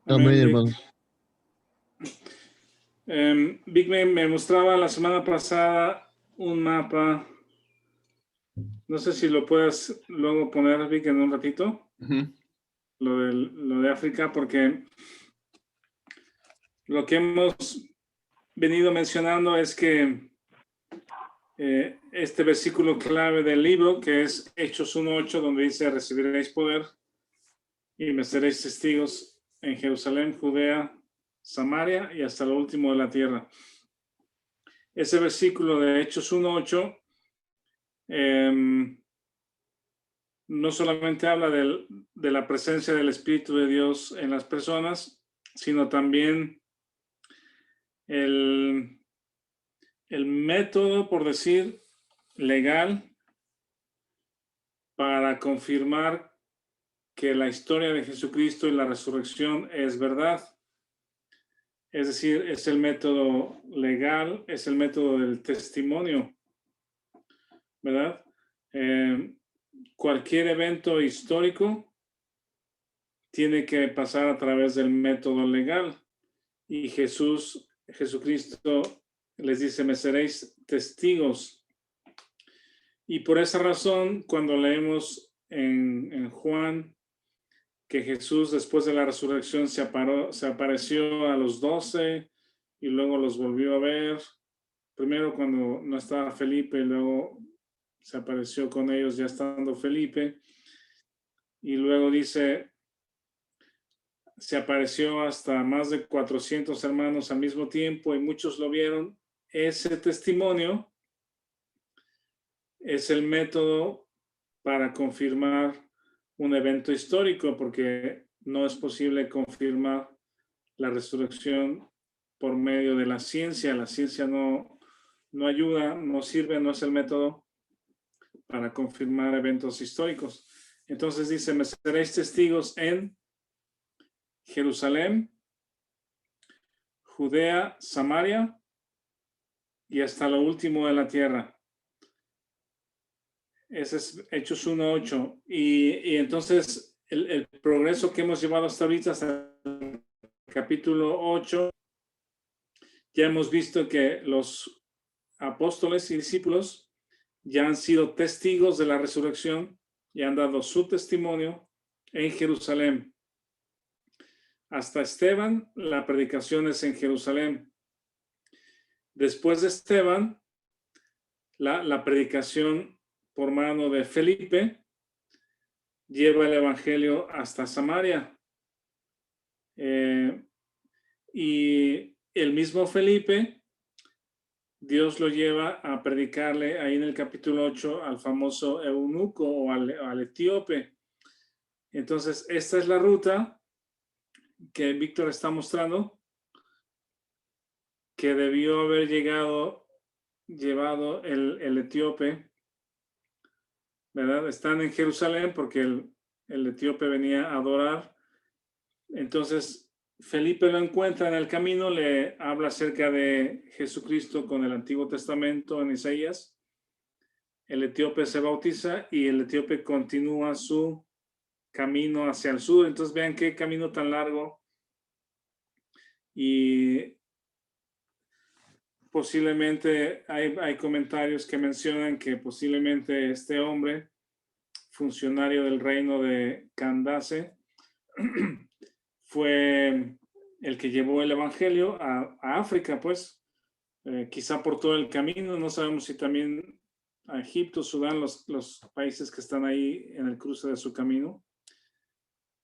Amén, Amén, Vic. hermano. Vic me mostraba la semana pasada un mapa. No sé si lo puedas luego poner, Vic, en un ratito. Ujú. Lo de África, porque lo que hemos venido mencionando es que este versículo clave del libro, que es Hechos 1:8, donde dice: recibiréis poder y me seréis testigos en Jerusalén, Judea, Samaria y hasta lo último de la tierra. Ese versículo de Hechos 1:8 no solamente habla de la presencia del Espíritu de Dios en las personas, sino también el método, por decir, legal para confirmar que la historia de Jesucristo y la resurrección es verdad. Es decir, es el método legal, es el método del testimonio, ¿verdad? Cualquier evento histórico tiene que pasar a través del método legal. Y Jesucristo les dice: me seréis testigos. Y por esa razón, cuando leemos en Juan que Jesús, después de la resurrección, se apareció a los 12 y luego los volvió a ver. Primero cuando no estaba Felipe, y luego se apareció con ellos ya estando Felipe. Y luego dice: se apareció hasta más de 400 hermanos al mismo tiempo y muchos lo vieron. Ese testimonio es el método para confirmar un evento histórico, porque no es posible confirmar la resurrección por medio de la ciencia. La ciencia no ayuda, no sirve, no es el método para confirmar eventos históricos. Entonces dice: me seréis testigos en Jerusalén, Judea, Samaria y hasta lo último de la tierra. Ese es Hechos 1:8. Y entonces el progreso que hemos llevado hasta ahorita, hasta el capítulo 8, ya hemos visto que los apóstoles y discípulos ya han sido testigos de la resurrección y han dado su testimonio en Jerusalén. Hasta Esteban, la predicación es en Jerusalén. Después de Esteban, la predicación por mano de Felipe lleva el evangelio hasta Samaria. Y el mismo Felipe, Dios lo lleva a predicarle ahí en el capítulo 8 al famoso eunuco o al etíope. Entonces, esta es la ruta que Víctor está mostrando, que debió haber llevado el etíope, ¿verdad? Están en Jerusalén porque el etíope venía a adorar. Entonces, Felipe lo encuentra en el camino, le habla acerca de Jesucristo con el Antiguo Testamento en Isaías. El etíope se bautiza y el etíope continúa su camino hacia el sur. Entonces vean qué camino tan largo, y posiblemente hay comentarios que mencionan que posiblemente este hombre, funcionario del reino de Candace, fue el que llevó el evangelio a África, pues quizá por todo el camino. No sabemos si también a Egipto, Sudán, los países que están ahí en el cruce de su camino,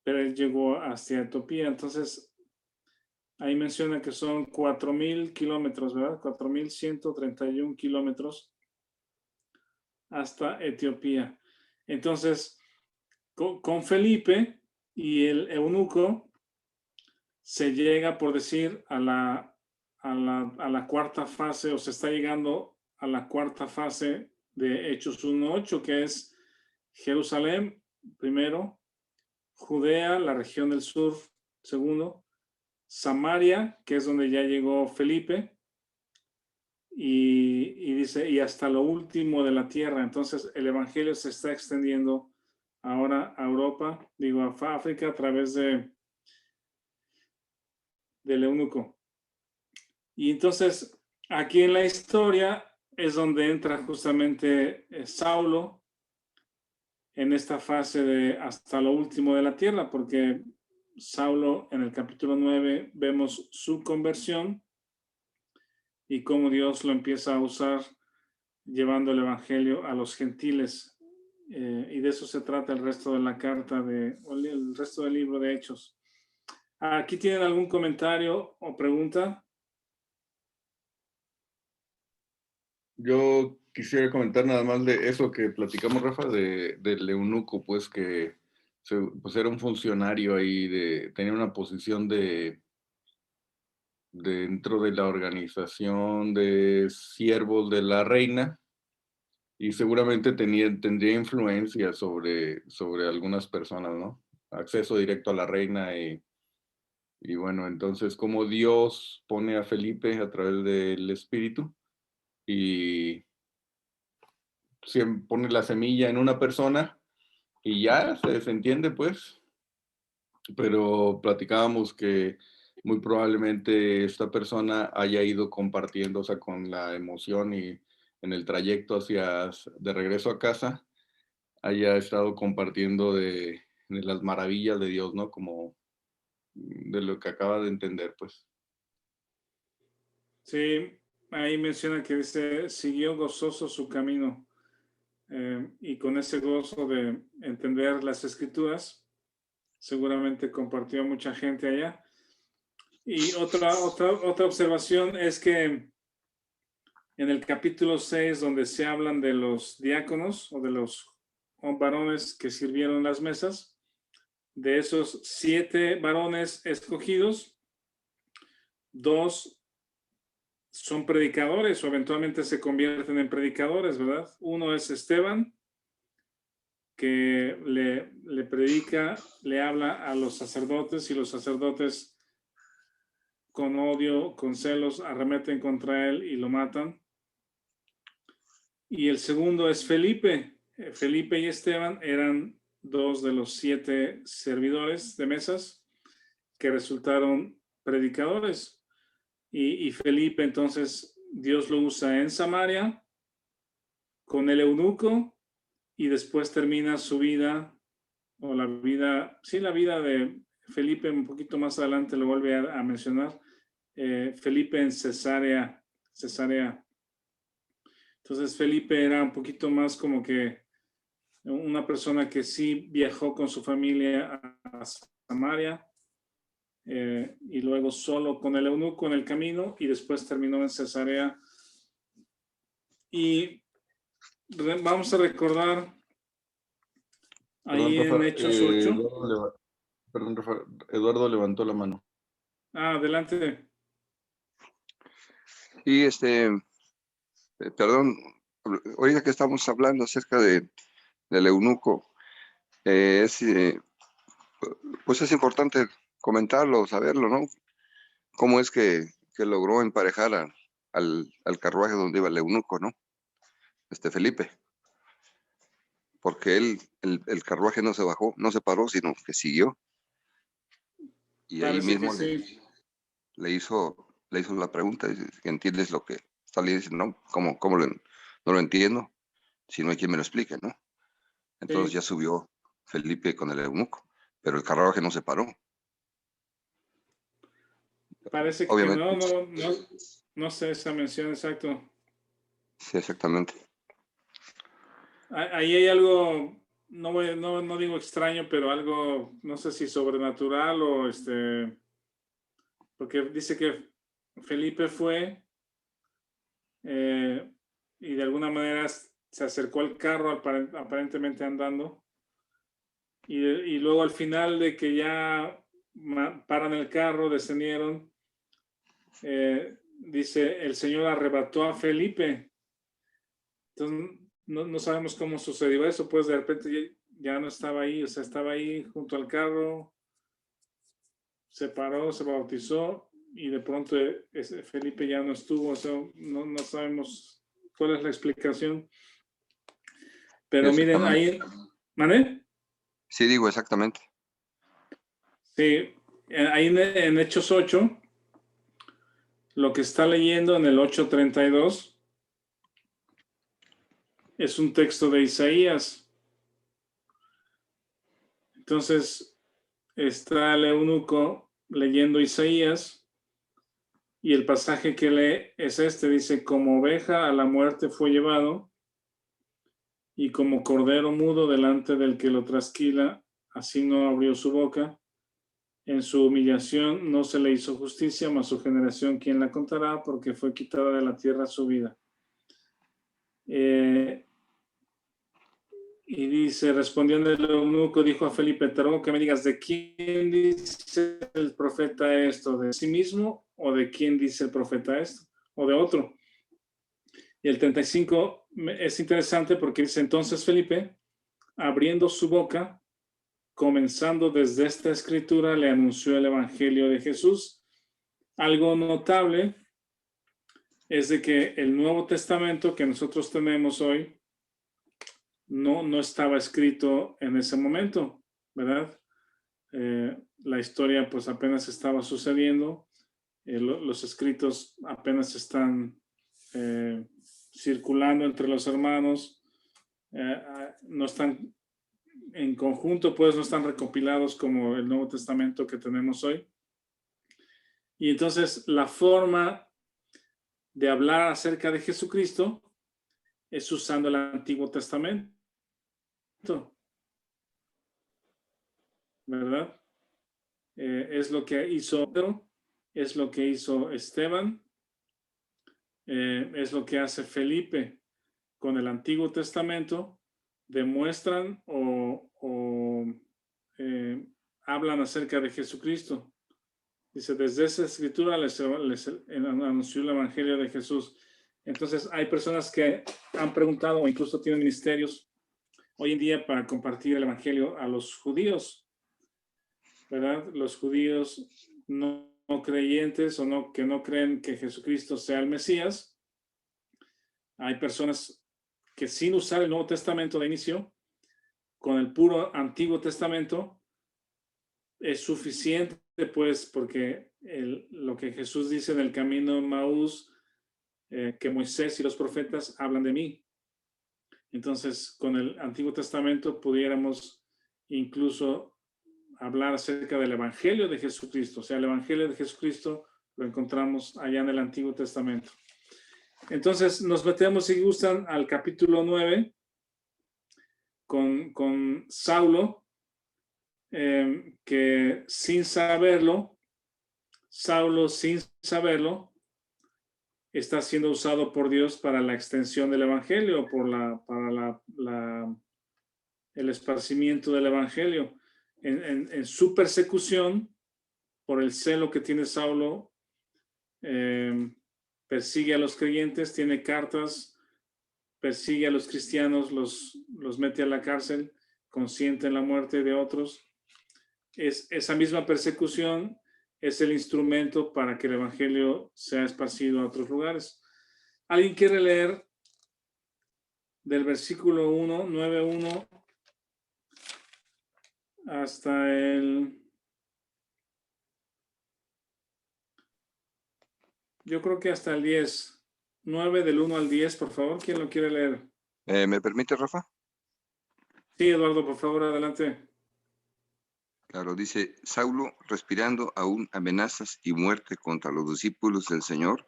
pero él llegó hacia Etiopía. Entonces ahí menciona que son 4,000 kilómetros, ¿verdad? 4,131 kilómetros hasta Etiopía. Entonces, con Felipe y el eunuco se llega, por decir, a la cuarta fase, o se está llegando a la cuarta fase de Hechos 1:8, que es Jerusalén, primero; Judea, la región del sur, segundo; Samaria, que es donde ya llegó Felipe, y dice, y hasta lo último de la tierra. Entonces el evangelio se está extendiendo ahora a Europa, a África, a través de del eunuco. Y entonces, aquí en la historia es donde entra justamente Saulo en esta fase de hasta lo último de la tierra, porque Saulo en el capítulo 9 vemos su conversión y cómo Dios lo empieza a usar llevando el evangelio a los gentiles. Y de eso se trata el resto de la carta, el resto del libro de Hechos. ¿Aquí tienen algún comentario o pregunta? Yo quisiera comentar nada más de eso que platicamos, Rafa, del eunuco, pues que pues era un funcionario ahí, tenía una posición dentro de la organización de siervos de la reina y seguramente tendría influencia sobre algunas personas, ¿no? Acceso directo a la reina y bueno, entonces como Dios pone a Felipe a través del Espíritu y pone la semilla en una persona y ya se desentiende, pues. Pero platicábamos que muy probablemente esta persona haya ido compartiendo, o sea, con la emoción y en el trayecto de regreso a casa, haya estado compartiendo de las maravillas de Dios, ¿no? Como de lo que acaba de entender, pues. Sí, ahí menciona que dice, siguió gozoso su camino. Y con ese gozo de entender las escrituras, seguramente compartió mucha gente allá. Y otra observación es que en el capítulo 6, donde se hablan de los diáconos o de los varones que sirvieron las mesas, de esos 7 varones escogidos, 2 son predicadores o eventualmente se convierten en predicadores, ¿verdad? Uno es Esteban, que le predica, le habla a los sacerdotes y los sacerdotes con odio, con celos, arremeten contra él y lo matan. Y el segundo es Felipe. Felipe y Esteban eran 2 de los 7 servidores de mesas que resultaron predicadores. Y Felipe entonces Dios lo usa en Samaria con el eunuco y después termina su vida o la vida de Felipe un poquito más adelante lo vuelve a mencionar. Felipe en Cesarea. Entonces Felipe era un poquito más como que una persona que sí viajó con su familia a Samaria y luego solo con el eunuco en el camino y después terminó en Cesarea. Y vamos a recordar ahí Perdón, en Rafa, Hechos 8. perdón, Rafa, Eduardo levantó la mano. Adelante. Y perdón, ahorita que estamos hablando acerca del eunuco, pues es importante comentarlo, saberlo, ¿no? Cómo es que logró emparejar al carruaje donde iba el eunuco, ¿no? Felipe. Porque el carruaje no se bajó, no se paró, sino que siguió. Y ahí Parece que mismo sí. le hizo la pregunta, ¿entiendes lo que está leyendo? No, ¿cómo no lo entiendo? Si no hay quien me lo explique, ¿no? Entonces Sí. ya subió Felipe con el eunuco, pero el carruaje no se paró. Parece que Obviamente. no sé esa mención exacto. Sí, exactamente. Ahí hay algo, no digo extraño, pero algo, no sé si sobrenatural o porque dice que Felipe fue y de alguna manera se acercó al carro aparentemente andando y luego al final de que ya paran el carro, descendieron, dice, el Señor arrebató a Felipe. Entonces no sabemos cómo sucedió eso, pues de repente ya no estaba ahí, o sea, estaba ahí junto al carro, se paró, se bautizó y de pronto Felipe ya no estuvo, o sea, no sabemos cuál es la explicación. Pero miren, ahí, ¿mané? Sí, digo exactamente. Sí, ahí en Hechos 8 Lo que está leyendo en el 8:32 es un texto de Isaías. Entonces, está el eunuco leyendo Isaías y el pasaje que lee es este. Dice, como oveja a la muerte fue llevado y como cordero mudo delante del que lo trasquila, así no abrió su boca. En su humillación no se le hizo justicia, mas su generación, ¿quién la contará? Porque fue quitada de la tierra su vida. Y dice, respondiendo el eunuco, dijo a Felipe, te ruego que me digas, ¿de quién dice el profeta esto? ¿De sí mismo o de quién dice el profeta esto? ¿O de otro? Y el 35 es interesante porque dice, entonces Felipe, abriendo su boca, comenzando desde esta escritura, le anunció el evangelio de Jesús. Algo notable es de que el Nuevo Testamento que nosotros tenemos hoy no estaba escrito en ese momento, ¿verdad? La historia pues apenas estaba sucediendo, los escritos apenas están circulando entre los hermanos, no están en conjunto, pues no están recopilados como el Nuevo Testamento que tenemos hoy. Y entonces la forma de hablar acerca de Jesucristo es usando el Antiguo Testamento, ¿verdad? Es lo que hizo Pedro, es lo que hizo Esteban, es lo que hace Felipe con el Antiguo Testamento. Demuestran o hablan acerca de Jesucristo. Dice, desde esa escritura les anunció el evangelio de Jesús. Entonces hay personas que han preguntado o incluso tienen ministerios hoy en día para compartir el evangelio a los judíos, ¿verdad? Los judíos no creyentes o que no creen que Jesucristo sea el Mesías. Hay personas que sin usar el Nuevo Testamento de inicio, con el puro Antiguo Testamento, es suficiente, pues, porque lo que Jesús dice en el camino de Maús, que Moisés y los profetas hablan de mí. Entonces, con el Antiguo Testamento pudiéramos incluso hablar acerca del Evangelio de Jesucristo. O sea, el Evangelio de Jesucristo lo encontramos allá en el Antiguo Testamento. Entonces, nos metemos, si gustan, al capítulo 9 con Saulo, que Saulo sin saberlo, está siendo usado por Dios para la extensión del Evangelio, para el esparcimiento del Evangelio. En su persecución, por el celo que tiene Saulo, persigue a los creyentes, tiene cartas, persigue a los cristianos, los mete a la cárcel, consiente en la muerte de otros. Esa misma persecución es el instrumento para que el evangelio sea esparcido a otros lugares. ¿Alguien quiere leer del versículo 1, 9:1 hasta el... Yo creo que hasta el 10. 9 del 1 al 10, por favor. ¿Quién lo quiere leer? ¿Me permite, Rafa? Sí, Eduardo, por favor, adelante. Claro, dice, Saulo, respirando aún amenazas y muerte contra los discípulos del Señor,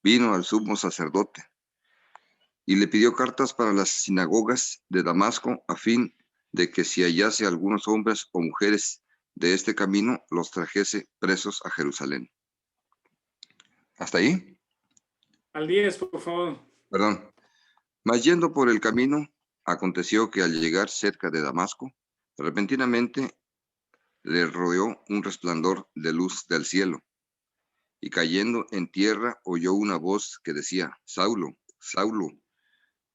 vino al sumo sacerdote y le pidió cartas para las sinagogas de Damasco a fin de que si hallase algunos hombres o mujeres de este camino, los trajese presos a Jerusalén. ¿Hasta ahí? Al 10, por favor. Perdón. Mas yendo por el camino, aconteció que al llegar cerca de Damasco, repentinamente le rodeó un resplandor de luz del cielo, y cayendo en tierra oyó una voz que decía, Saulo, Saulo,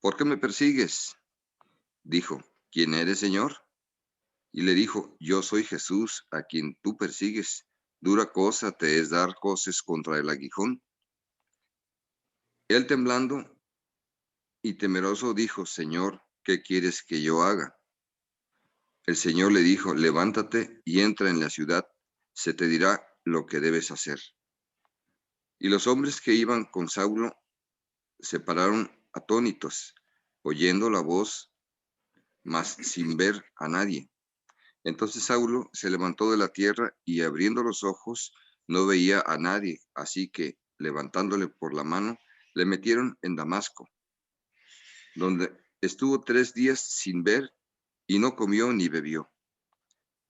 ¿por qué me persigues? Dijo, ¿quién eres, Señor? Y le dijo, yo soy Jesús, a quien tú persigues. Dura cosa te es dar coces contra el aguijón. Él temblando y temeroso dijo, Señor, ¿qué quieres que yo haga? El Señor le dijo, levántate y entra en la ciudad, se te dirá lo que debes hacer. Y los hombres que iban con Saulo se pararon atónitos, oyendo la voz, mas sin ver a nadie. Entonces Saulo se levantó de la tierra y abriendo los ojos no veía a nadie, así que levantándole por la mano, le metieron en Damasco, donde estuvo 3 días sin ver y no comió ni bebió.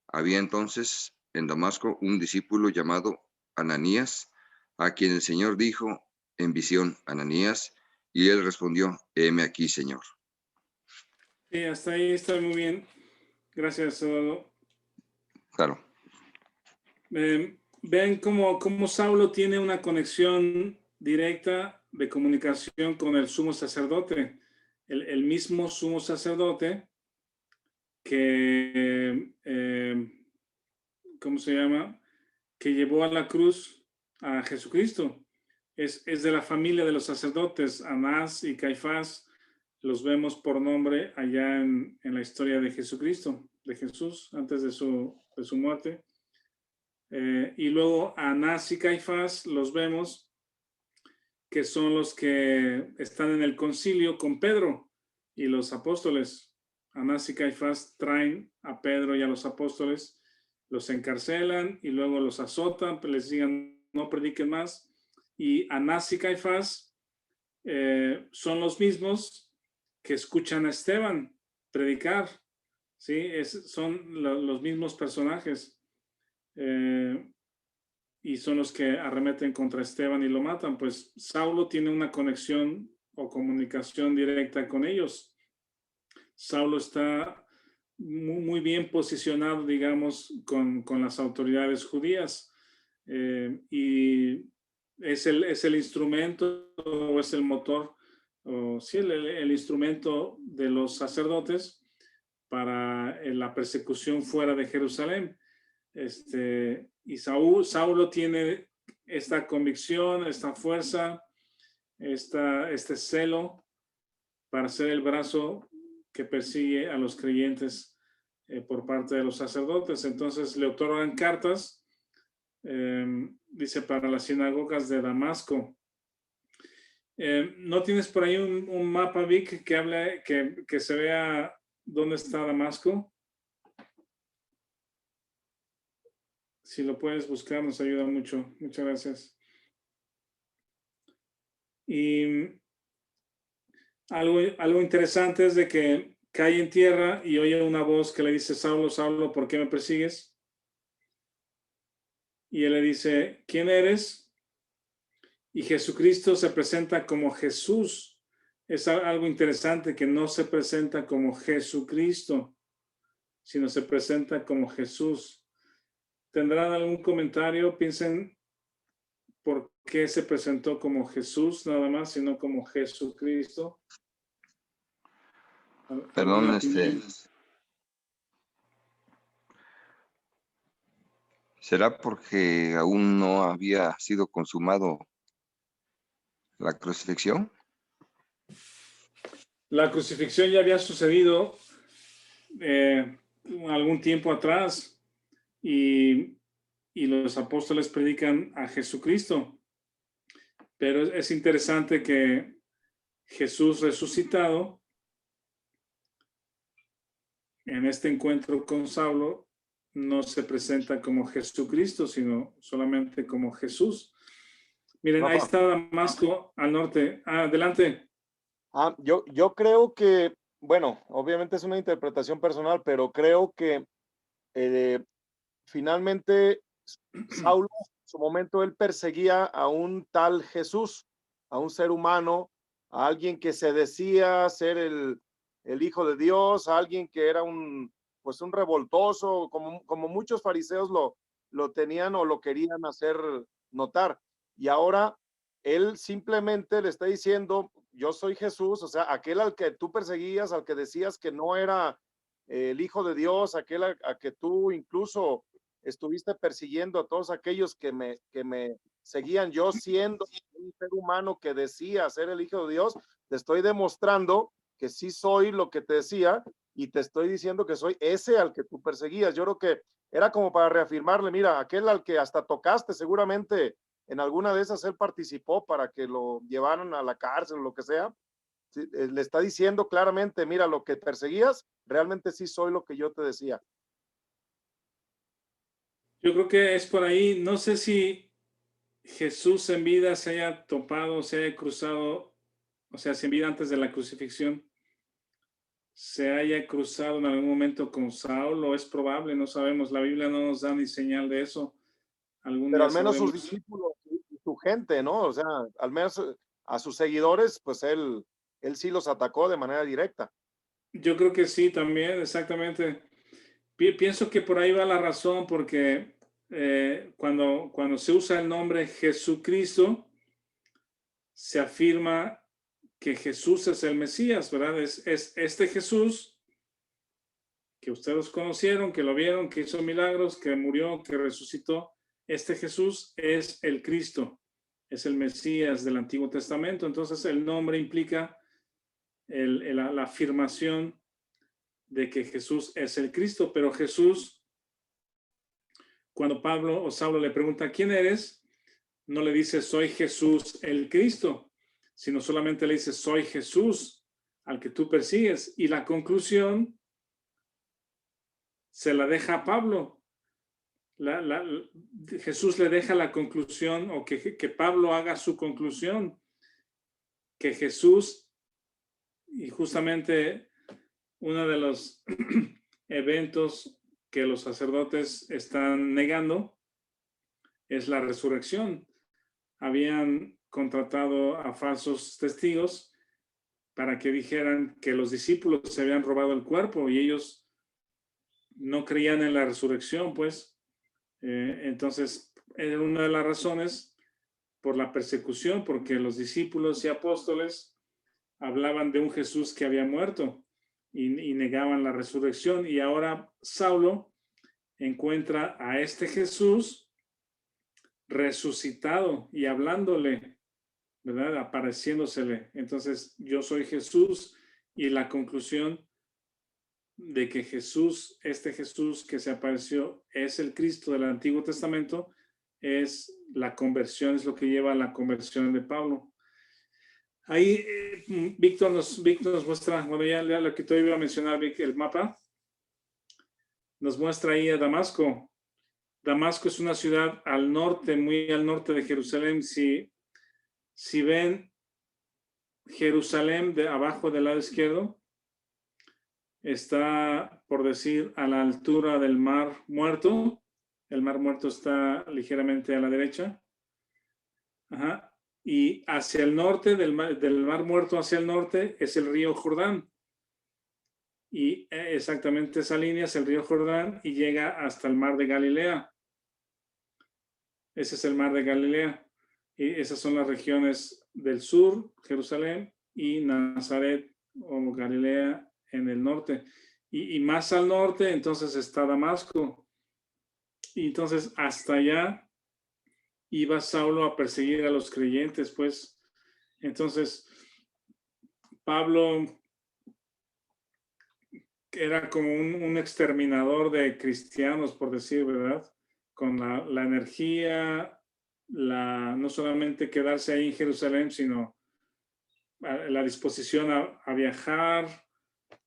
Había entonces en Damasco un discípulo llamado Ananías, a quien el Señor dijo en visión, Ananías, y él respondió, heme aquí, Señor. Sí, hasta ahí está muy bien. Gracias, Eduardo. Claro. Ven cómo Saulo tiene una conexión directa de comunicación con el sumo sacerdote, el mismo sumo sacerdote que, ¿cómo se llama? Que llevó a la cruz a Jesucristo. Es de la familia de los sacerdotes, Anás y Caifás, los vemos por nombre allá en la historia de Jesucristo, de Jesús, antes de su muerte. Y luego Anás y Caifás los vemos que son los que están en el concilio con Pedro y los apóstoles. Anás y Caifás traen a Pedro y a los apóstoles, los encarcelan y luego los azotan, les digan no prediquen más. Y Anás y Caifás son los mismos que escuchan a Esteban predicar, ¿sí? Son los mismos personajes. Y son los que arremeten contra Esteban y lo matan. Pues Saulo tiene una conexión o comunicación directa con ellos. Saulo está muy bien posicionado, digamos, con las autoridades judías. Y es el instrumento o es el motor, o sí, el instrumento de los sacerdotes para la persecución fuera de Jerusalén. Y Saulo tiene esta convicción, esta fuerza, este celo para ser el brazo que persigue a los creyentes por parte de los sacerdotes. Entonces le otorgan cartas, dice, para las sinagogas de Damasco. ¿No tienes por ahí un mapa, Vic, que hable, que se vea dónde está Damasco? Si lo puedes buscar, nos ayuda mucho. Muchas gracias. Y algo interesante es de que cae en tierra y oye una voz que le dice, Saulo, Saulo, ¿por qué me persigues? Y él le dice, ¿quién eres? Y Jesucristo se presenta como Jesús. Es algo interesante que no se presenta como Jesucristo, sino se presenta como Jesús. ¿Tendrán algún comentario? Piensen por qué se presentó como Jesús nada más, sino como Jesucristo. Perdón, ¿será porque aún no había sido consumado la crucifixión? La crucifixión ya había sucedido algún tiempo atrás y los apóstoles predican a Jesucristo. Pero es interesante que Jesús resucitado en este encuentro con Saulo no se presenta como Jesucristo, sino solamente como Jesús. Miren, ahí está Damasco al norte. Adelante. Yo creo que, bueno, obviamente es una interpretación personal, pero creo que finalmente Saulo, en su momento, él perseguía a un tal Jesús, a un ser humano, a alguien que se decía ser el Hijo de Dios, a alguien que era un revoltoso, como muchos fariseos lo tenían o lo querían hacer notar. Y ahora él simplemente le está diciendo, yo soy Jesús, o sea, aquel al que tú perseguías, al que decías que no era el Hijo de Dios, aquel a que tú incluso estuviste persiguiendo a todos aquellos que me seguían, yo siendo un ser humano que decía ser el Hijo de Dios, te estoy demostrando que sí soy lo que te decía y te estoy diciendo que soy ese al que tú perseguías. Yo creo que era como para reafirmarle, mira, aquel al que hasta tocaste seguramente en alguna de esas él participó para que lo llevaran a la cárcel o lo que sea, sí, le está diciendo claramente, mira, lo que perseguías, realmente sí soy lo que yo te decía. Yo creo que es por ahí. No sé si Jesús en vida se haya topado, se haya cruzado, o sea, si en vida antes de la crucifixión se haya cruzado en algún momento con Saulo. Es probable, no sabemos. La Biblia no nos da ni señal de eso. Algún Pero día al menos sus sabremos. discípulos y su gente, ¿no? O sea, al menos a sus seguidores, pues él sí los atacó de manera directa. Yo creo que sí, también, exactamente. Pienso que por ahí va la razón, porque cuando se usa el nombre Jesucristo, se afirma que Jesús es el Mesías, ¿verdad? Es este Jesús que ustedes conocieron, que lo vieron, que hizo milagros, que murió, que resucitó. Este Jesús es el Cristo, es el Mesías del Antiguo Testamento. Entonces el nombre implica la afirmación de que Jesús es el Cristo, pero Jesús, cuando Pablo o Saulo le pregunta ¿quién eres?, no le dice soy Jesús el Cristo, sino solamente le dice soy Jesús al que tú persigues. Y la conclusión se la deja a Pablo. Jesús le deja la conclusión, o que Pablo haga su conclusión, que Jesús, y justamente uno de los eventos que los sacerdotes están negando es la resurrección. Habían contratado a falsos testigos para que dijeran que los discípulos se habían robado el cuerpo y ellos no creían en la resurrección, pues. Entonces, era una de las razones por la persecución, porque los discípulos y apóstoles hablaban de un Jesús que había muerto y negaban la resurrección. Y ahora Saulo encuentra a este Jesús resucitado y hablándole, ¿verdad? Apareciéndosele. Entonces, yo soy Jesús, y la conclusión de que Jesús, este Jesús que se apareció, es el Cristo del Antiguo Testamento, es la conversión, es lo que lleva a la conversión de Pablo. Ahí Víctor nos muestra, bueno, ya lo que te iba a mencionar, Vic, el mapa, nos muestra ahí a Damasco. Damasco es una ciudad al norte, muy al norte de Jerusalén. Si ven Jerusalén de abajo del lado izquierdo, está, por decir, a la altura del Mar Muerto. El Mar Muerto está ligeramente a la derecha. Ajá. Y hacia el norte, del Mar Muerto hacia el norte, es el río Jordán. Y exactamente esa línea es el río Jordán y llega hasta el Mar de Galilea. Ese es el Mar de Galilea. Y esas son las regiones del sur, Jerusalén, y Nazaret o Galilea en el norte. Y más al norte, entonces está Damasco. Y entonces hasta allá iba Saulo a perseguir a los creyentes, pues. Entonces, Pablo era como un exterminador de cristianos, por decir, ¿verdad? Con la energía, no solamente quedarse ahí en Jerusalén, sino la disposición a viajar,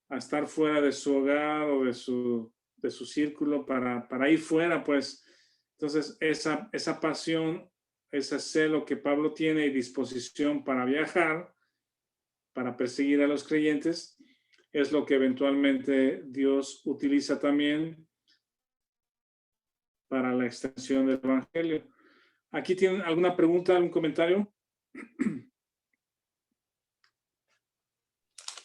a estar fuera de su hogar o de su círculo para ir fuera, pues. Entonces, esa pasión, ese celo que Pablo tiene y disposición para viajar, para perseguir a los creyentes, es lo que eventualmente Dios utiliza también para la extensión del evangelio. ¿Aquí tienen alguna pregunta, algún comentario?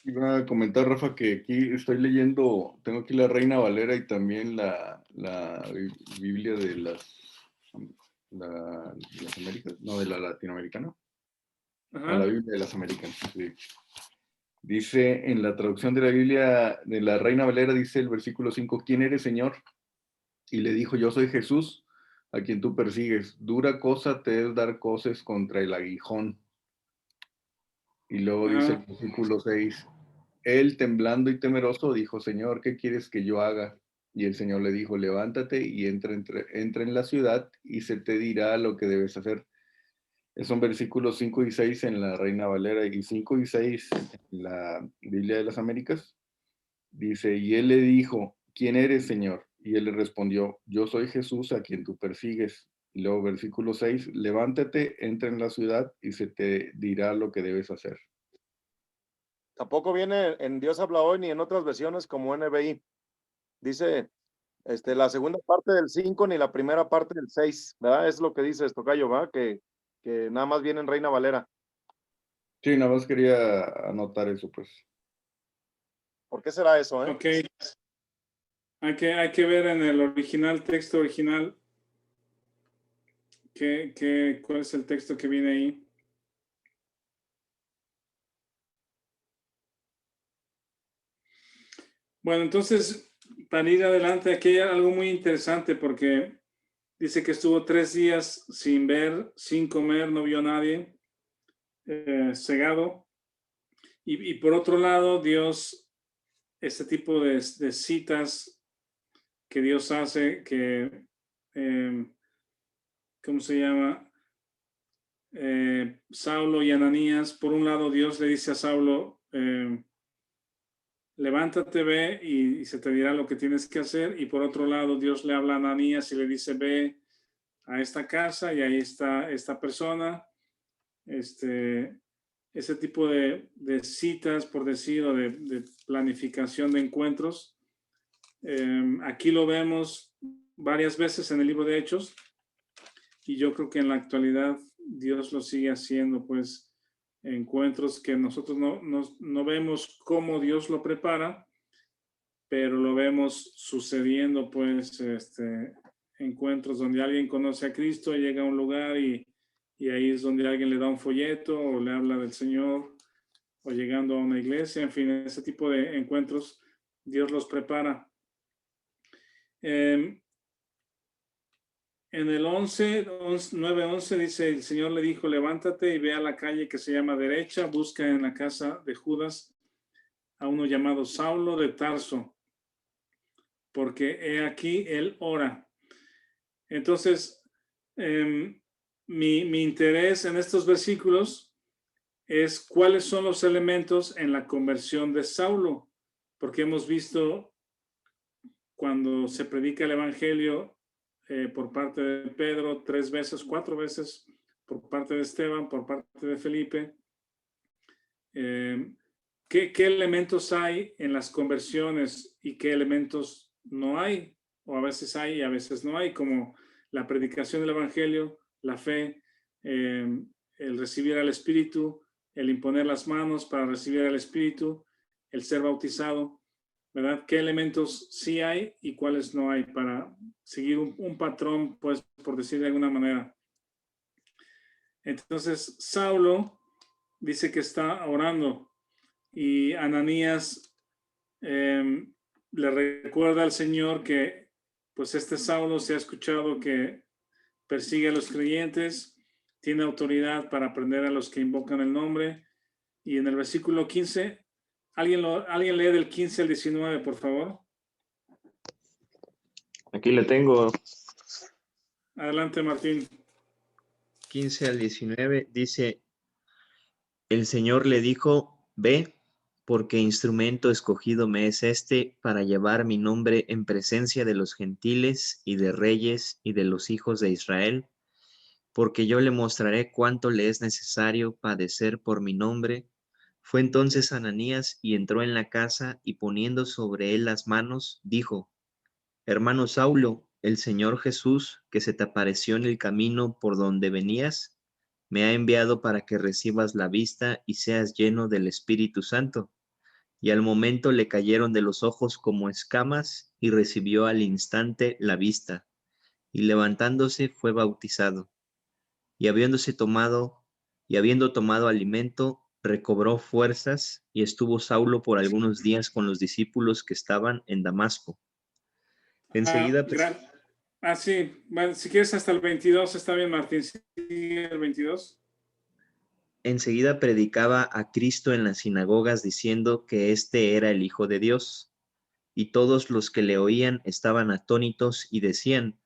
Iba a comentar, Rafa, que aquí estoy leyendo, tengo aquí la Reina Valera y también la Biblia de las Américas, no, de la latinoamericana. Ajá. A la Biblia de las Américas, sí. Dice en la traducción de la Biblia de la Reina Valera, dice el versículo 5, ¿quién eres, Señor? Y le dijo, yo soy Jesús, a quien tú persigues. Dura cosa te es dar coces contra el aguijón. Y luego dice el versículo 6, él, temblando y temeroso, dijo, Señor, ¿qué quieres que yo haga? Y el Señor le dijo, levántate y entra en la ciudad y se te dirá lo que debes hacer. Son versículos 5 y 6 en la Reina Valera y 5 y 6 en la Biblia de las Américas. Dice, y él le dijo, ¿quién eres, Señor? Y él le respondió, yo soy Jesús a quien tú persigues. Y luego versículo 6, levántate, entra en la ciudad y se te dirá lo que debes hacer. Tampoco viene en Dios habla hoy ni en otras versiones como NBI. Dice la segunda parte del 5 ni la primera parte del 6, ¿verdad? Es lo que dice Tocayo, ¿verdad? Que nada más viene en Reina Valera. Sí, nada más quería anotar eso, pues. ¿Por qué será eso, Ok. Hay que ver en el original, texto original, cuál es el texto que viene ahí. Bueno, entonces, para ir adelante, aquí hay algo muy interesante porque dice que estuvo 3 días sin ver, sin comer, no vio a nadie, cegado. Y por otro lado, Dios, este tipo de citas que Dios hace, que, ¿cómo se llama? Saulo y Ananías. Por un lado, Dios le dice a Saulo, levántate, ve y se te dirá lo que tienes que hacer. Y por otro lado, Dios le habla a Ananías y le dice, ve a esta casa y ahí está esta persona. Ese tipo de citas, por decir, o de planificación de encuentros. Aquí lo vemos varias veces en el libro de Hechos y yo creo que en la actualidad Dios lo sigue haciendo, pues encuentros que nosotros no vemos cómo Dios lo prepara, pero lo vemos sucediendo, pues encuentros donde alguien conoce a Cristo, llega a un lugar y ahí es donde alguien le da un folleto o le habla del Señor, o llegando a una iglesia, en fin, ese tipo de encuentros Dios los prepara. En el 9:11 dice, el Señor le dijo, levántate y ve a la calle que se llama derecha, busca en la casa de Judas a uno llamado Saulo de Tarso, porque he aquí él ora. Entonces, mi interés en estos versículos es cuáles son los elementos en la conversión de Saulo, porque hemos visto cuando se predica el evangelio por parte de Pedro 3 veces, 4 veces, por parte de Esteban, por parte de Felipe. ¿Qué elementos hay en las conversiones y qué elementos no hay? O a veces hay y a veces no hay, como la predicación del evangelio, la fe, el recibir al Espíritu, el imponer las manos para recibir al Espíritu, el ser bautizado, ¿verdad? ¿Qué elementos sí hay y cuáles no hay para seguir un patrón, pues, por decir de alguna manera? Entonces, Saulo dice que está orando y Ananías le recuerda al Señor que, pues, Saulo se ha escuchado que persigue a los creyentes, tiene autoridad para prender a los que invocan el nombre. Y en el versículo 15, ¿alguien lee del 15 al 19, por favor? Aquí le tengo. Adelante, Martín. 15 al 19 dice, el Señor le dijo, ve, porque instrumento escogido me es para llevar mi nombre en presencia de los gentiles y de reyes y de los hijos de Israel, porque yo le mostraré cuánto le es necesario padecer por mi nombre. Fue entonces Ananías y entró en la casa y poniendo sobre él las manos, dijo, hermano Saulo, el Señor Jesús, que se te apareció en el camino por donde venías, me ha enviado para que recibas la vista y seas lleno del Espíritu Santo. Y al momento le cayeron de los ojos como escamas y recibió al instante la vista. Y levantándose fue bautizado. Y habiendo tomado alimento, recobró fuerzas y estuvo Saulo por algunos días con los discípulos que estaban en Damasco. Enseguida... sí, bueno, si quieres hasta el 22, está bien, Martín. ¿Sigue el 22? Enseguida predicaba a Cristo en las sinagogas diciendo que éste era el Hijo de Dios. Y todos los que le oían estaban atónitos y decían,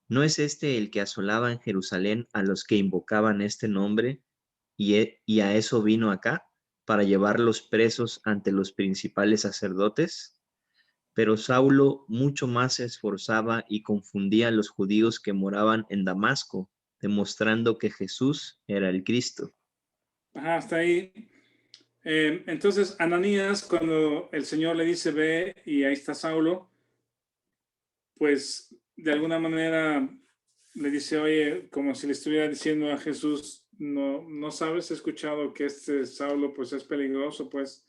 ¿No es este el que asolaba en Jerusalén a los que invocaban este nombre? Y a eso vino acá, para llevarlos presos ante los principales sacerdotes. Pero Saulo mucho más se esforzaba y confundía a los judíos que moraban en Damasco, demostrando que Jesús era el Cristo. Ajá, hasta ahí. Entonces, Ananías, cuando el Señor le dice, ve, y ahí está Saulo, pues de alguna manera le dice, oye, como si le estuviera diciendo a Jesús, no sabes, he escuchado que este Saulo pues es peligroso, pues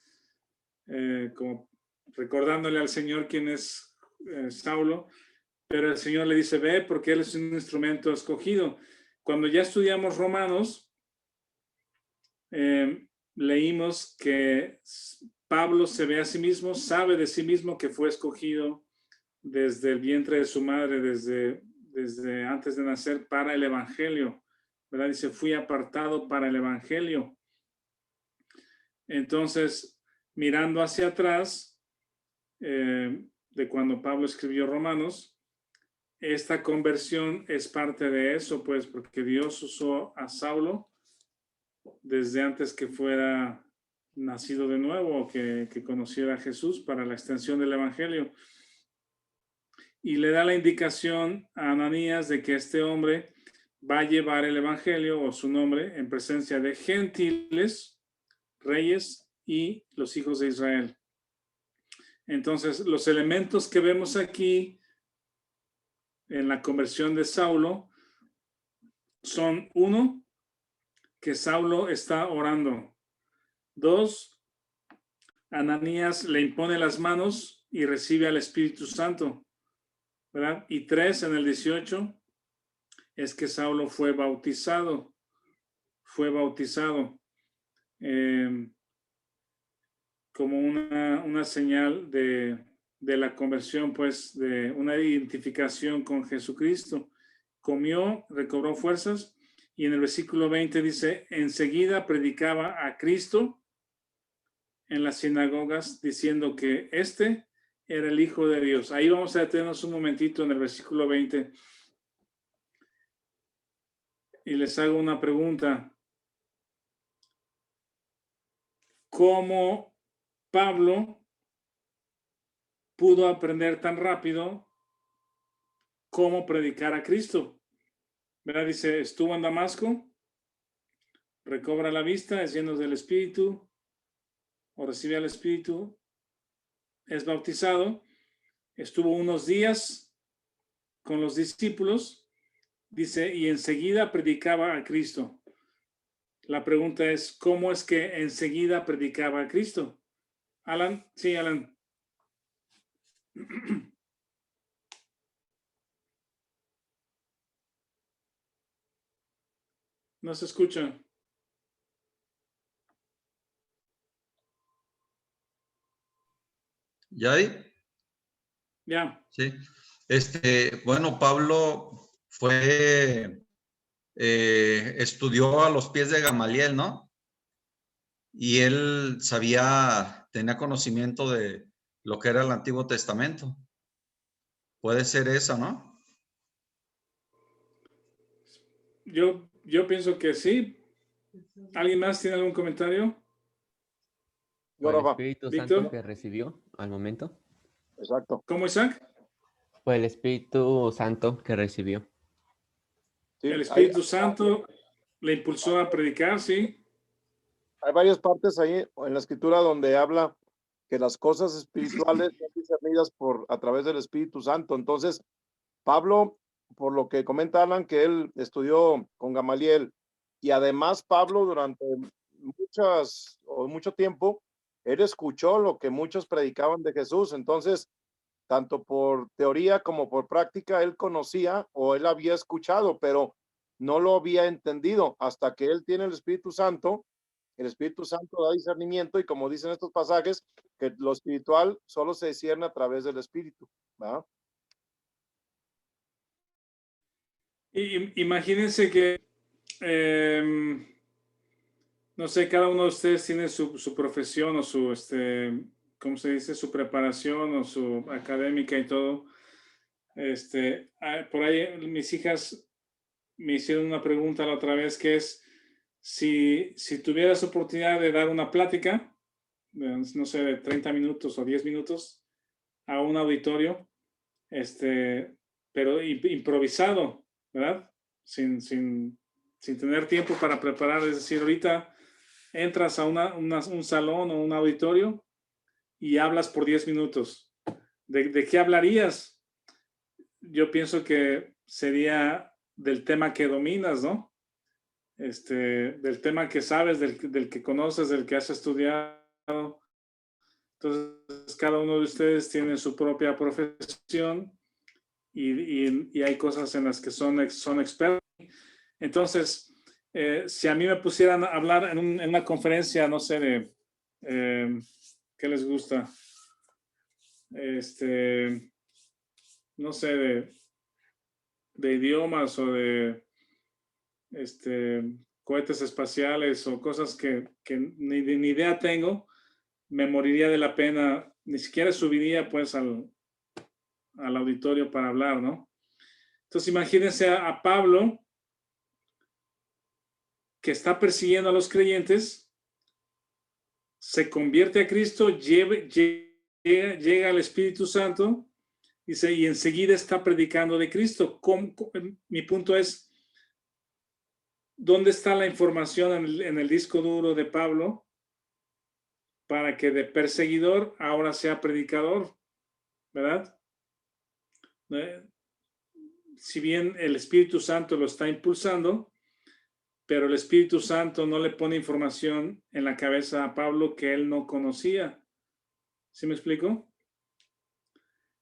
como recordándole al Señor quién es Saulo, pero el Señor le dice, ve, porque él es un instrumento escogido. Cuando ya estudiamos Romanos, leímos que Pablo se ve a sí mismo, sabe de sí mismo que fue escogido desde el vientre de su madre, desde antes de nacer, para el Evangelio, ¿verdad? Dice, fui apartado para el Evangelio. Entonces, mirando hacia atrás, de cuando Pablo escribió Romanos, esta conversión es parte de eso, pues, porque Dios usó a Saulo desde antes que fuera nacido de nuevo, que conociera a Jesús para la extensión del Evangelio. Y le da la indicación a Ananías de que este hombre va a llevar el Evangelio o su nombre en presencia de gentiles, reyes y los hijos de Israel. Entonces, los elementos que vemos aquí en la conversión de Saulo son: uno, que Saulo está orando; dos, Ananías le impone las manos y recibe al Espíritu Santo, ¿verdad? Y tres, en el 18, es que Saulo fue bautizado. Como una señal de la conversión, pues, de una identificación con Jesucristo. Comió, recobró fuerzas, y en el versículo 20 dice, enseguida predicaba a Cristo en las sinagogas, diciendo que este era el Hijo de Dios. Ahí vamos a detenernos un momentito en el versículo 20. Y les hago una pregunta. ¿Cómo Pablo pudo aprender tan rápido cómo predicar a Cristo? ¿Verdad? Dice, estuvo en Damasco, recobra la vista, es lleno del Espíritu, o recibe al Espíritu, es bautizado, estuvo unos días con los discípulos, dice, y enseguida predicaba a Cristo. La pregunta es, ¿cómo es que enseguida predicaba a Cristo? Alan, sí, Alan. No se escucha. ¿Ya ahí? Ya. Sí. Bueno, Pablo estudió a los pies de Gamaliel, ¿no? Y él tenía conocimiento de lo que era el Antiguo Testamento. Puede ser esa, ¿no? Yo pienso que sí. ¿Alguien más tiene algún comentario? Por el Espíritu Víctor. Santo que recibió al momento. Exacto. ¿Cómo, Isaac? Por el Espíritu Santo que recibió. Sí, el Espíritu Santo le impulsó a predicar, sí. Hay varias partes ahí en la escritura donde habla que las cosas espirituales son discernidas a través del Espíritu Santo. Entonces, Pablo, por lo que comenta Alan, que él estudió con Gamaliel, y además Pablo durante mucho tiempo, él escuchó lo que muchos predicaban de Jesús. Entonces, tanto por teoría como por práctica, él conocía o él había escuchado, pero no lo había entendido hasta que él tiene el Espíritu Santo. El Espíritu Santo da discernimiento, y como dicen estos pasajes, que lo espiritual solo se discierne a través del Espíritu, ¿verdad? Y imagínense que, no sé, cada uno de ustedes tiene su profesión o ¿cómo se dice? Su preparación o su académica y todo. Por ahí mis hijas me hicieron una pregunta la otra vez, que es si tuvieras oportunidad de dar una plática, no sé, de 30 minutos o 10 minutos a un auditorio, pero improvisado, ¿verdad? Sin tener tiempo para preparar, es decir, ahorita entras a un salón o un auditorio y hablas por 10 minutos. ¿De qué hablarías? Yo pienso que sería del tema que dominas, ¿no? Del tema que sabes, del que conoces, del que has estudiado. Entonces, cada uno de ustedes tiene su propia profesión y hay cosas en las que son expertos. Entonces, si a mí me pusieran a hablar en una conferencia, no sé, de ¿qué les gusta? No sé, de idiomas o de cohetes espaciales o cosas que ni idea tengo, me moriría de la pena, ni siquiera subiría pues al auditorio para hablar, ¿no? Entonces imagínense a Pablo, que está persiguiendo a los creyentes, se convierte a Cristo, llega al Espíritu Santo, dice, y enseguida está predicando de Cristo. Mi punto es, ¿dónde está la información en el disco duro de Pablo para que de perseguidor ahora sea predicador? ¿Verdad? Si bien el Espíritu Santo lo está impulsando, pero el Espíritu Santo no le pone información en la cabeza a Pablo que él no conocía. ¿Sí me explico?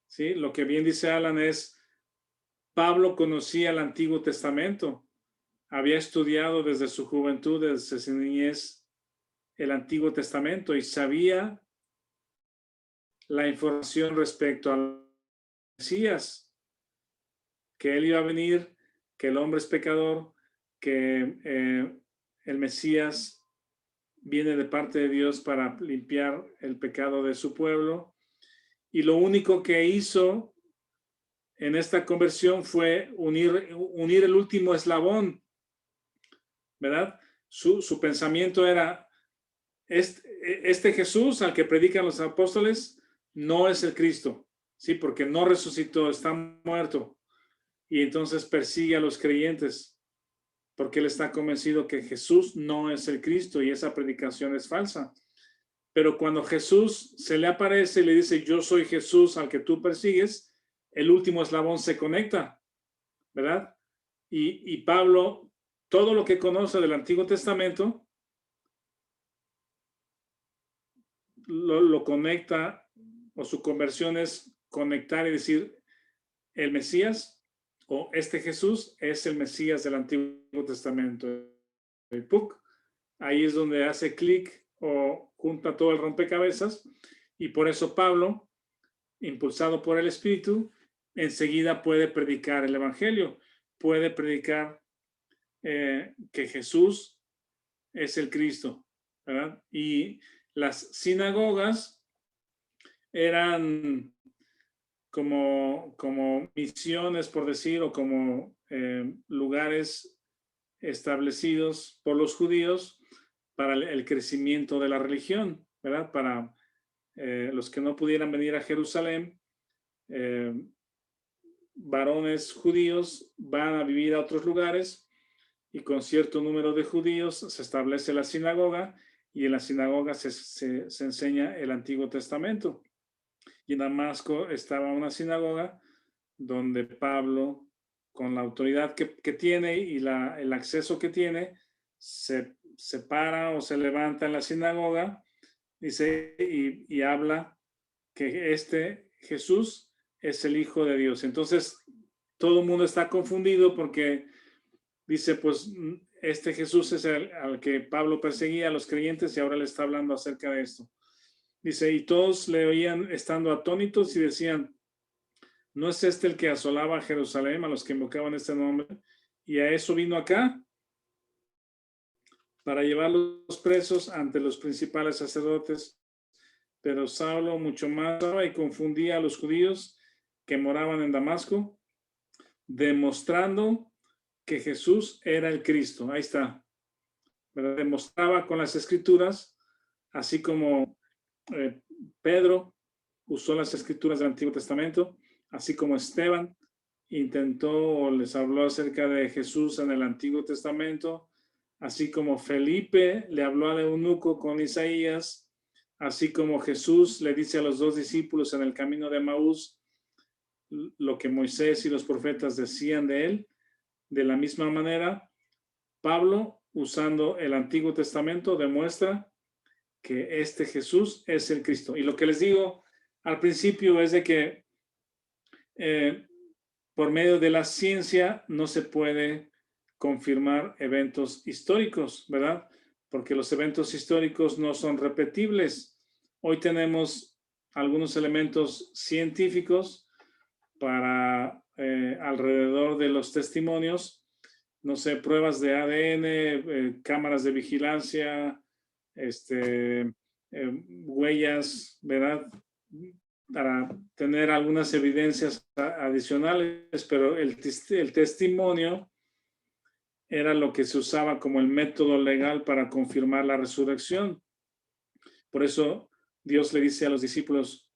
Sí, lo que bien dice Alan es, Pablo conocía el Antiguo Testamento, había estudiado desde su juventud, desde su niñez, el Antiguo Testamento y sabía la información respecto al Mesías, que él iba a venir, que el hombre es pecador, que el Mesías viene de parte de Dios para limpiar el pecado de su pueblo. Y lo único que hizo en esta conversión fue unir el último eslabón, ¿verdad? Su pensamiento era, este Jesús al que predican los apóstoles no es el Cristo, ¿sí? Porque no resucitó, está muerto. Y entonces persigue a los creyentes porque él está convencido que Jesús no es el Cristo y esa predicación es falsa. Pero cuando Jesús se le aparece y le dice, yo soy Jesús al que tú persigues, el último eslabón se conecta, ¿verdad? Y Pablo, todo lo que conoce del Antiguo Testamento, lo conecta, o su conversión es conectar y decir, el Mesías o este Jesús es el Mesías del Antiguo Testamento. El PUC, ahí es donde hace clic o junta todo el rompecabezas, y por eso Pablo, impulsado por el Espíritu, enseguida puede predicar el Evangelio, puede predicar que Jesús es el Cristo, ¿verdad? Y las sinagogas eran como misiones, por decir, o como lugares establecidos por los judíos para el crecimiento de la religión, ¿verdad? Para los que no pudieran venir a Jerusalén, varones judíos van a vivir a otros lugares y con cierto número de judíos se establece la sinagoga y en la sinagoga se enseña el Antiguo Testamento. Y en Damasco estaba una sinagoga donde Pablo, con la autoridad que tiene y el acceso que tiene, se para o se levanta en la sinagoga, dice, y habla que este Jesús es el Hijo de Dios. Entonces, todo el mundo está confundido porque dice, pues, este Jesús es al que Pablo perseguía a los creyentes y ahora le está hablando acerca de esto. Dice, y todos le oían estando atónitos y decían, ¿no es este el que asolaba a Jerusalén a los que invocaban este nombre? Y a eso vino acá, para llevarlos presos ante los principales sacerdotes. Pero Saulo mucho más y confundía a los judíos que moraban en Damasco, demostrando que Jesús era el Cristo. Ahí está. ¿Verdad? Demostraba con las escrituras, así como Pedro usó las escrituras del Antiguo Testamento, así como Esteban intentó o les habló acerca de Jesús en el Antiguo Testamento, así como Felipe le habló al eunuco con Isaías, así como Jesús le dice a los 2 discípulos en el camino de Maús lo que Moisés y los profetas decían de él. De la misma manera, Pablo, usando el Antiguo Testamento, demuestra que este Jesús es el Cristo. Y lo que les digo al principio es de que por medio de la ciencia no se puede confirmar eventos históricos, ¿verdad? Porque los eventos históricos no son repetibles. Hoy tenemos algunos elementos científicos para alrededor de los testimonios, no sé, pruebas de ADN, cámaras de vigilancia, huellas, ¿verdad? Para tener algunas evidencias adicionales, pero el testimonio era lo que se usaba como el método legal para confirmar la resurrección. Por eso Dios le dice a los discípulos,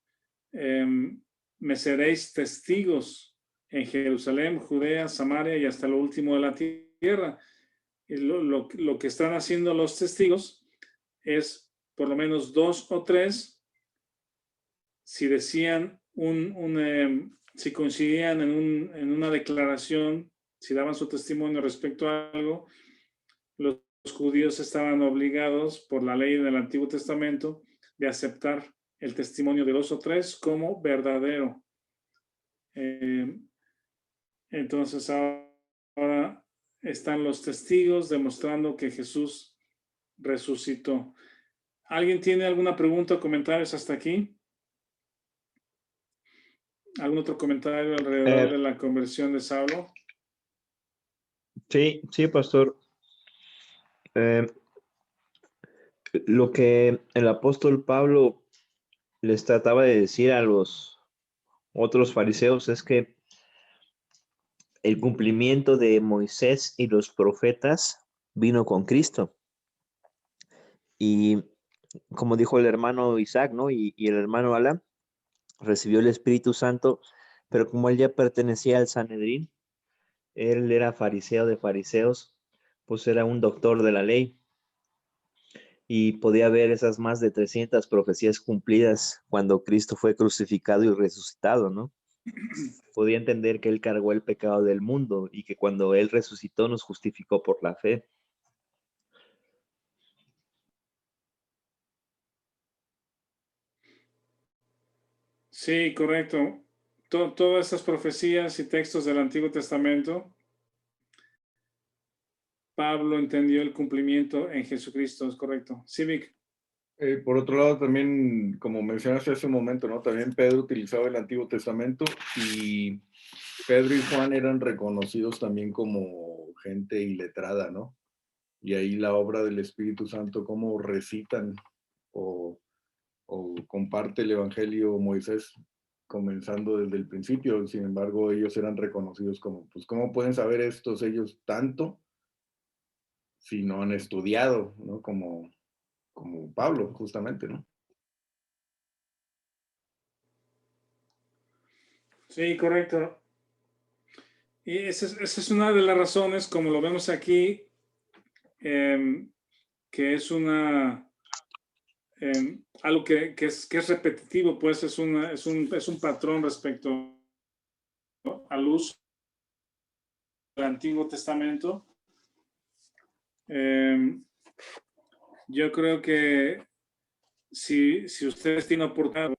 me seréis testigos en Jerusalén, Judea, Samaria y hasta lo último de la tierra. Y lo que están haciendo los testigos es por lo menos 2 o 3, si decían si coincidían en una declaración, si daban su testimonio respecto a algo, los judíos estaban obligados por la ley del Antiguo Testamento de aceptar el testimonio de 2 o 3 como verdadero. Entonces ahora están los testigos demostrando que Jesús resucitó. ¿Alguien tiene alguna pregunta o comentarios hasta aquí? ¿Algún otro comentario alrededor de la conversión de Saulo? Sí, pastor. Lo que el apóstol Pablo les trataba de decir a los otros fariseos es que el cumplimiento de Moisés y los profetas vino con Cristo. Y como dijo el hermano Isaac, ¿no? Y el hermano Alan, recibió el Espíritu Santo, pero como él ya pertenecía al Sanedrín, él era fariseo de fariseos, pues era un doctor de la ley. Y podía ver esas más de 300 profecías cumplidas cuando Cristo fue crucificado y resucitado, ¿no? Podía entender que Él cargó el pecado del mundo y que cuando Él resucitó nos justificó por la fe. Sí, correcto. Todas estas profecías y textos del Antiguo Testamento, Pablo entendió el cumplimiento en Jesucristo, es correcto. Sí, Vic. Por otro lado, también, como mencionaste hace un momento, ¿no? También Pedro utilizaba el Antiguo Testamento y Pedro y Juan eran reconocidos también como gente iletrada, ¿no? Y ahí la obra del Espíritu Santo, cómo recitan o comparte el Evangelio Moisés, comenzando desde el principio. Sin embargo, ellos eran reconocidos como, pues, ¿cómo pueden saber ellos tanto si no han estudiado, ¿no? Como Pablo, justamente, ¿no? Sí, correcto. Y esa es una de las razones, como lo vemos aquí, que es algo que es repetitivo, pues es un patrón respecto al uso del Antiguo Testamento. Yo creo que si ustedes tienen oportunidad,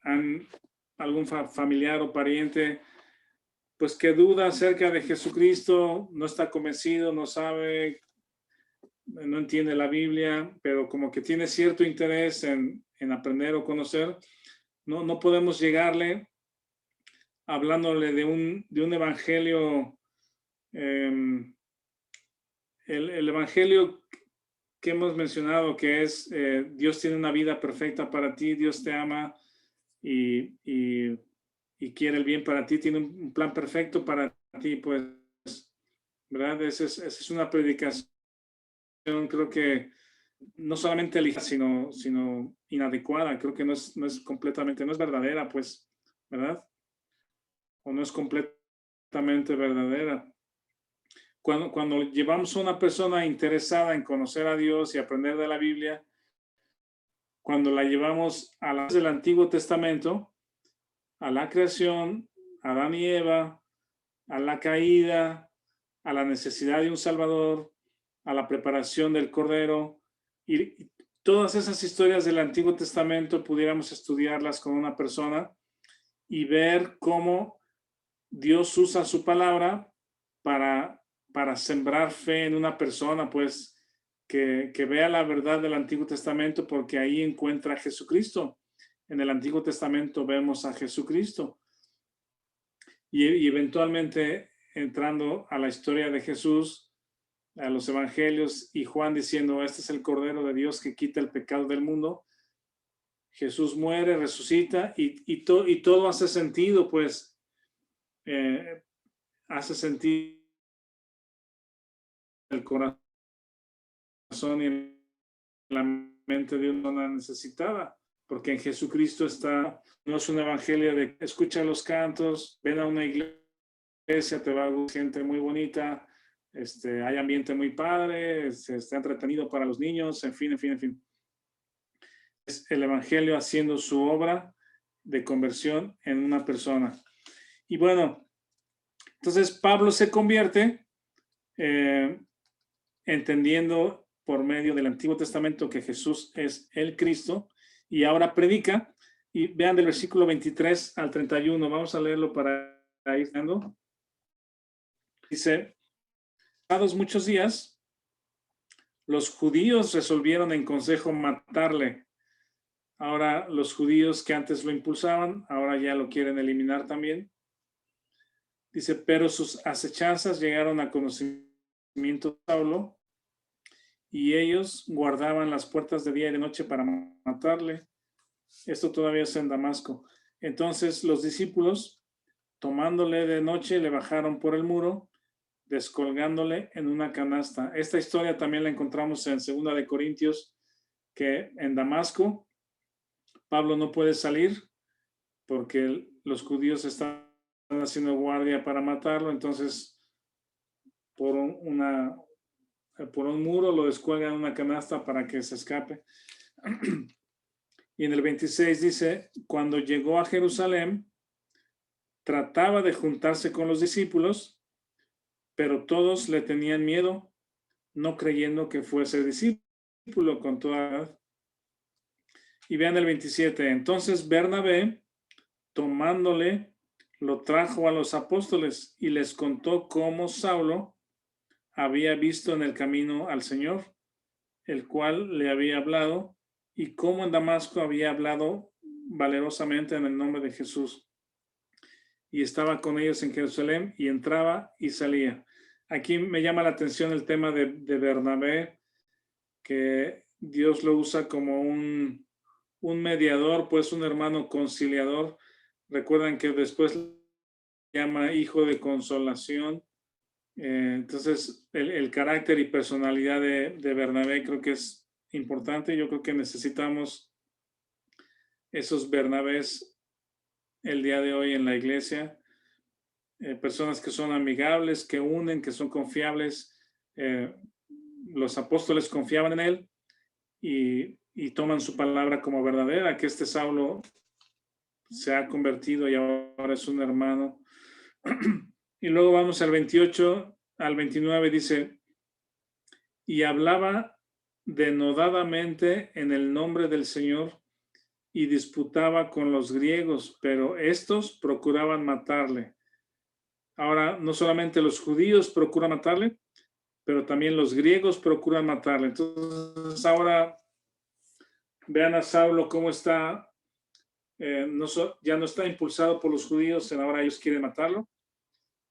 algún familiar o pariente, pues que duda acerca de Jesucristo, no está convencido, no sabe, no entiende la Biblia, pero como que tiene cierto interés en aprender o conocer, no podemos llegarle hablándole de un evangelio, el evangelio que hemos mencionado, que es Dios tiene una vida perfecta para ti, Dios te ama y y quiere el bien para ti, tiene un plan perfecto para ti, pues, ¿verdad? Esa es una predicación, creo que no solamente ligera, sino inadecuada. Creo que no es completamente, no es verdadera, pues, ¿verdad? O no es completamente verdadera. Cuando llevamos a una persona interesada en conocer a Dios y aprender de la Biblia, cuando la llevamos a la del Antiguo Testamento, a la creación, a Adán y Eva, a la caída, a la necesidad de un Salvador, a la preparación del Cordero, y todas esas historias del Antiguo Testamento pudiéramos estudiarlas con una persona y ver cómo Dios usa su palabra para sembrar fe en una persona, pues, que vea la verdad del Antiguo Testamento, porque ahí encuentra a Jesucristo. En el Antiguo Testamento vemos a Jesucristo. Y eventualmente, entrando a la historia de Jesús, a los evangelios, y Juan diciendo, este es el Cordero de Dios que quita el pecado del mundo. Jesús muere, resucita, y todo hace sentido, pues, hace sentido el corazón y la mente de una persona necesitada, porque en Jesucristo está, no es un evangelio de escucha los cantos, ven a una iglesia, te va a ver gente muy bonita, hay ambiente muy padre, está entretenido para los niños, en fin. Es el evangelio haciendo su obra de conversión en una persona. Y bueno, entonces Pablo se convierte entendiendo por medio del Antiguo Testamento que Jesús es el Cristo, y ahora predica. Y vean del versículo 23 al 31, vamos a leerlo para ir dando. Dice, pasados muchos días, los judíos resolvieron en consejo matarle. Ahora los judíos que antes lo impulsaban, ahora ya lo quieren eliminar también. Dice, pero sus acechanzas llegaron a conocimiento de Saulo, y ellos guardaban las puertas de día y de noche para matarle. Esto todavía es en Damasco. Entonces los discípulos, tomándole de noche, le bajaron por el muro, descolgándole en una canasta. Esta historia también la encontramos en 2 de Corintios, que en Damasco Pablo no puede salir porque los judíos están haciendo guardia para matarlo. Entonces por un muro lo descuelgan en una canasta para que se escape. Y en el 26 dice, cuando llegó a Jerusalén, trataba de juntarse con los discípulos, pero todos le tenían miedo, no creyendo que fuese discípulo con toda edad. Y vean el 27, entonces Bernabé, tomándole, lo trajo a los apóstoles y les contó cómo Saulo había visto en el camino al Señor, el cual le había hablado, y cómo en Damasco había hablado valerosamente en el nombre de Jesús. Y estaba con ellos en Jerusalén y entraba y salía. Aquí me llama la atención el tema de Bernabé, que Dios lo usa como un mediador, pues un hermano conciliador. Recuerdan que después le llama hijo de consolación. Entonces el carácter y personalidad de Bernabé creo que es importante. Yo creo que necesitamos esos Bernabés el día de hoy en la iglesia, personas que son amigables, que unen, que son confiables. Los apóstoles confiaban en él y toman su palabra como verdadera, que este Saulo se ha convertido y ahora es un hermano. Y luego vamos al 28 al 29, dice, y hablaba denodadamente en el nombre del Señor y disputaba con los griegos, pero estos procuraban matarle. Ahora, no solamente los judíos procuran matarle, pero también los griegos procuran matarle. Entonces, ahora vean a Saulo cómo está, ya no está impulsado por los judíos, ahora ellos quieren matarlo.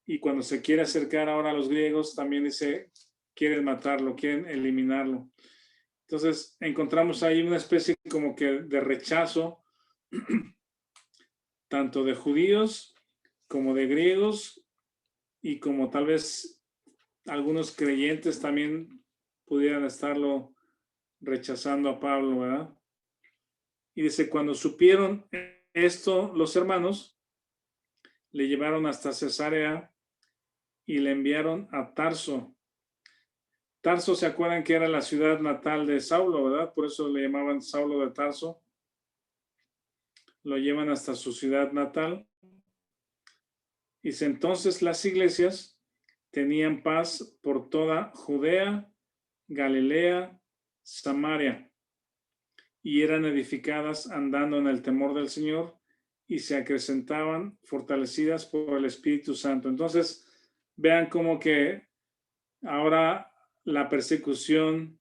Y cuando se quiere acercar ahora a los griegos, también dice, quieren matarlo, quieren eliminarlo. Entonces, encontramos ahí una especie como que de rechazo tanto de judíos como de griegos, y como tal vez algunos creyentes también pudieran estarlo rechazando a Pablo, ¿verdad? Y dice, cuando supieron esto, los hermanos le llevaron hasta Cesarea y le enviaron a Tarso. Tarso, ¿se acuerdan que era la ciudad natal de Saulo, verdad? Por eso le llamaban Saulo de Tarso. Lo llevan hasta su ciudad natal. Dice, entonces las iglesias tenían paz por toda Judea, Galilea, Samaria, y eran edificadas andando en el temor del Señor y se acrecentaban fortalecidas por el Espíritu Santo. Entonces, vean cómo que ahora la persecución,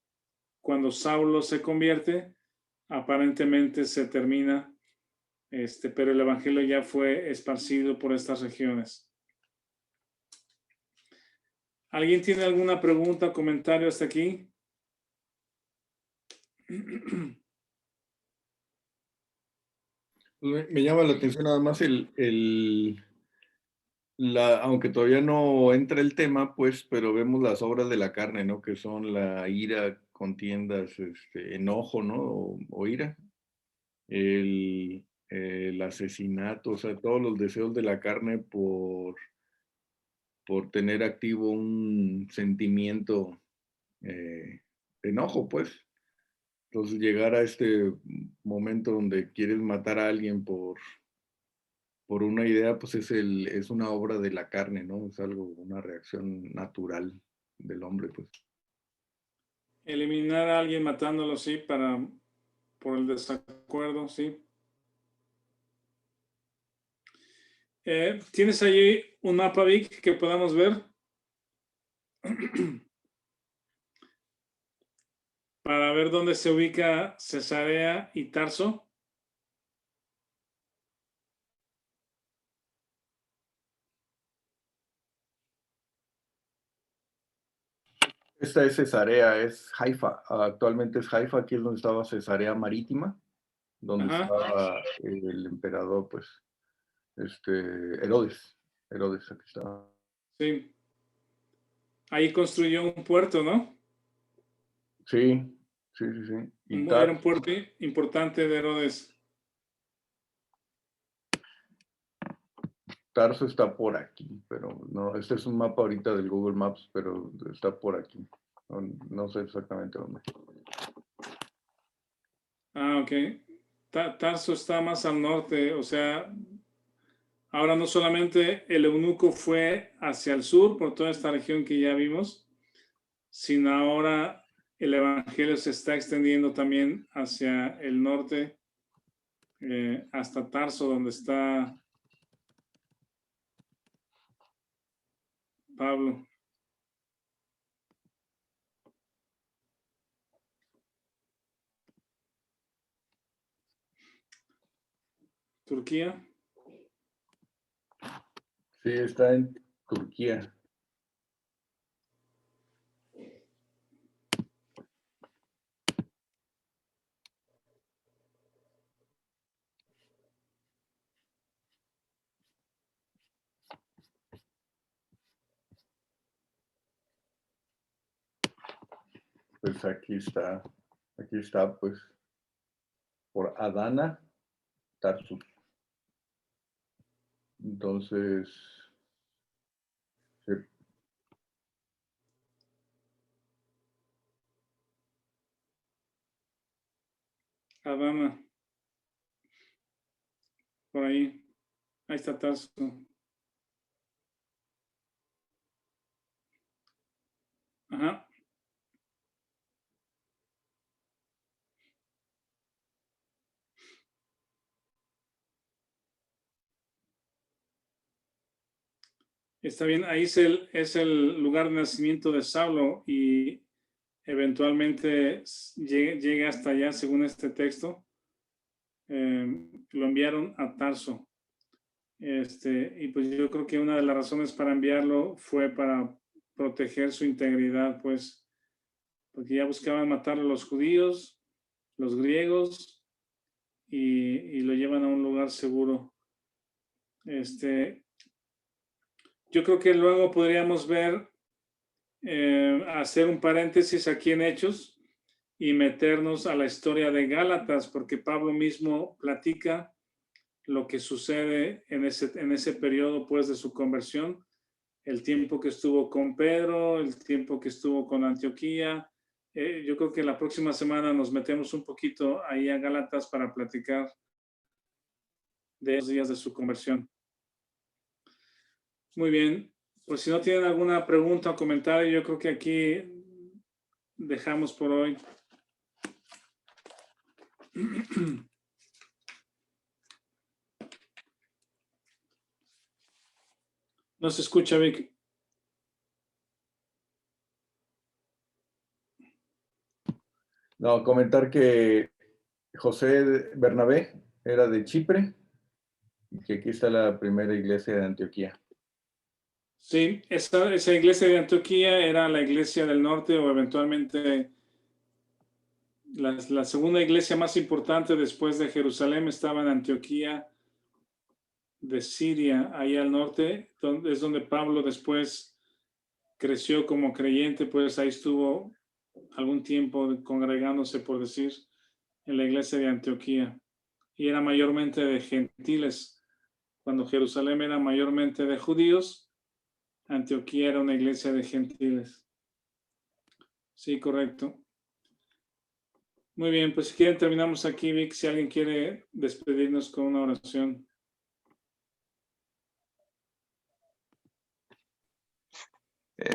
cuando Saulo se convierte, aparentemente se termina, pero el evangelio ya fue esparcido por estas regiones. ¿Alguien tiene alguna pregunta o comentario hasta aquí? Me llama la atención nada más aunque todavía no entra el tema, pues, pero vemos las obras de la carne, ¿no? Que son la ira, contiendas, enojo, ¿no? O ira. El asesinato, o sea, todos los deseos de la carne por tener activo un sentimiento de enojo, pues. Entonces llegar a este momento donde quieres matar a alguien por una idea, pues es una obra de la carne, ¿no? Es algo, una reacción natural del hombre, pues. Eliminar a alguien matándolo, sí, por el desacuerdo, sí. ¿Tienes allí un mapa, Vic, que podamos ver? Para ver dónde se ubica Cesarea y Tarso. Esta es Cesarea, es Haifa. Actualmente es Haifa, aquí es donde estaba Cesarea Marítima, donde Ajá. estaba el emperador, pues, Herodes. Herodes, aquí estaba. Sí. Ahí construyó un puerto, ¿no? Sí, sí, sí, sí. Y Era un puerto importante de Herodes. Tarso está por aquí, pero no, este es un mapa ahorita del Google Maps, pero está por aquí. No sé exactamente dónde. Ah, ok. Tarso está más al norte, o sea, ahora no solamente el eunuco fue hacia el sur por toda esta región que ya vimos, sino ahora el evangelio se está extendiendo también hacia el norte, hasta Tarso, donde está Pablo. Turquía. Sí, está en Turquía. Pues aquí está, pues, por Adana, Tarsus. Entonces, sí. Adana. Por ahí. Ahí está Tarso. Ajá. Está bien, ahí es el lugar de nacimiento de Saulo y eventualmente llegue hasta allá, según este texto. Lo enviaron a Tarso. Y pues yo creo que una de las razones para enviarlo fue para proteger su integridad, pues, porque ya buscaban matar a los judíos, los griegos, y lo llevan a un lugar seguro Yo creo que luego podríamos ver, hacer un paréntesis aquí en Hechos y meternos a la historia de Gálatas, porque Pablo mismo platica lo que sucede en ese periodo pues de su conversión, el tiempo que estuvo con Pedro, el tiempo que estuvo con Antioquía. Yo creo que la próxima semana nos metemos un poquito ahí a Gálatas para platicar de esos días de su conversión. Muy bien, pues si no tienen alguna pregunta o comentario, yo creo que aquí dejamos por hoy. No se escucha, Vic. No, comentar que José Bernabé era de Chipre y que aquí está la primera iglesia de Antioquía. Sí, esa iglesia de Antioquía era la iglesia del norte o eventualmente la segunda iglesia más importante después de Jerusalén estaba en Antioquía de Siria, ahí al norte, es donde Pablo después creció como creyente, pues ahí estuvo algún tiempo congregándose, por decir, en la iglesia de Antioquía. Y era mayormente de gentiles. Cuando Jerusalén era mayormente de judíos, Antioquía era una iglesia de gentiles. Sí, correcto. Muy bien, pues si quieren terminamos aquí, Vic, si alguien quiere despedirnos con una oración.